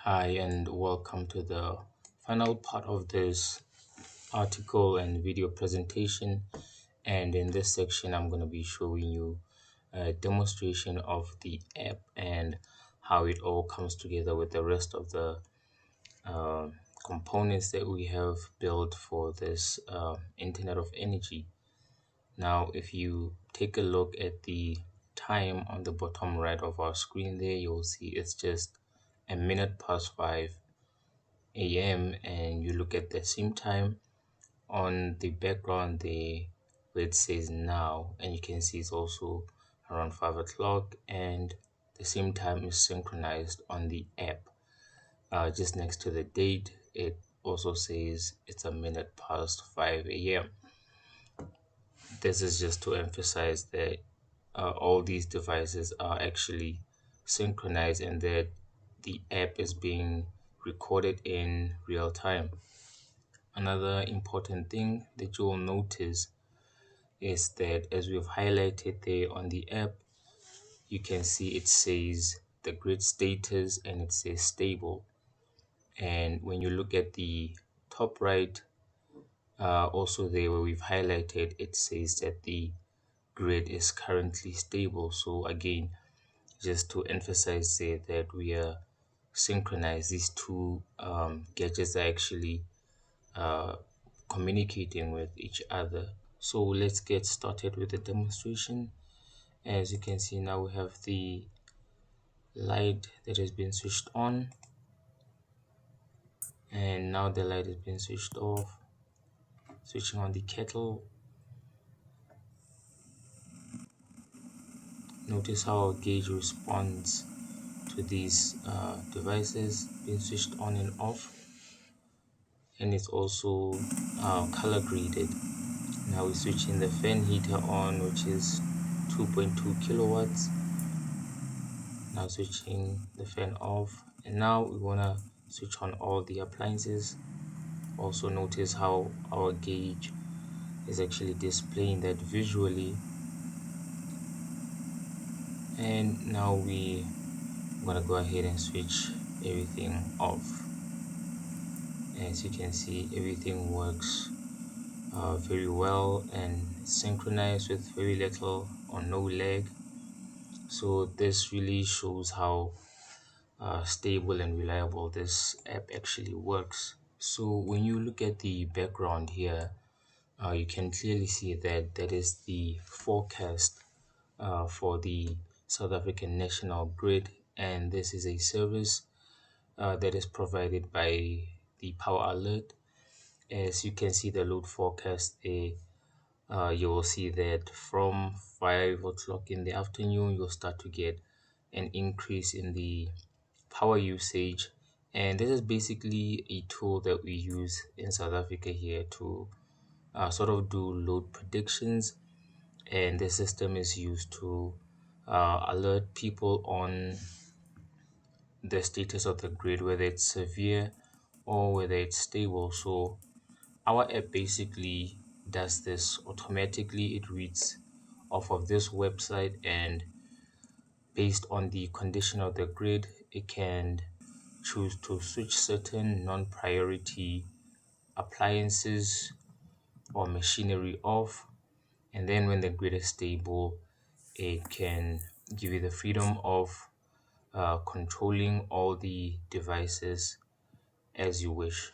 Hi, and welcome to the final part of this article and video presentation. And in this section, I'm going to be showing you a demonstration of the app and how it all comes together with the rest of the uh, components that we have built for this Internet of Energy. Now, if you take a look at the time on the bottom right of our screen there, you'll see it's just a minute past 5 a.m. and you look at the same time on the background there where it says now, and you can see it's also around 5 o'clock, and the same time is synchronized on the app. Just next to the date, it also says it's a minute past 5 a.m. This is just to emphasize that all these devices are actually synchronized and that the app is being recorded in real time. Another important thing that you'll notice is that as we've highlighted there on the app, you can see it says the grid status and it says stable. And when you look at the top right, also there where we've highlighted, it says that the grid is currently stable. So again, just to emphasize there that we are synchronized, these two gadgets are actually uh, communicating with each other. So let's get started with the demonstration. As you can see now, we have the light that has been switched on, and now the light has been switched off. Switching on the kettle. Notice how our gauge responds to these devices being switched on and off, and it's also color graded. Now we're switching the fan heater on, which is 2.2 kilowatts. Now switching the fan off, and now we want to switch on all the appliances. Also notice how our gauge is actually displaying that visually. And now we want to go ahead and switch everything off. As you can see, everything works very well and synchronized with very little or no lag. So this really shows how stable and reliable this app actually works. So when you look at the background here, you can clearly see that that is the forecast for the South African National Grid, and this is a service that is provided by the Power Alert. As you can see the load forecast there, you will see that from 5 o'clock in the afternoon, you'll start to get an increase in the power usage. And this is basically a tool that we use in South Africa here to sort of do load predictions. And the system is used to alert people on the status of the grid, whether it's severe or whether it's stable. So our app basically does this automatically. It reads off of this website, and based on the condition of the grid, it can choose to switch certain non-priority appliances or machinery off. And then when the grid is stable, it can give you the freedom of controlling all the devices as you wish.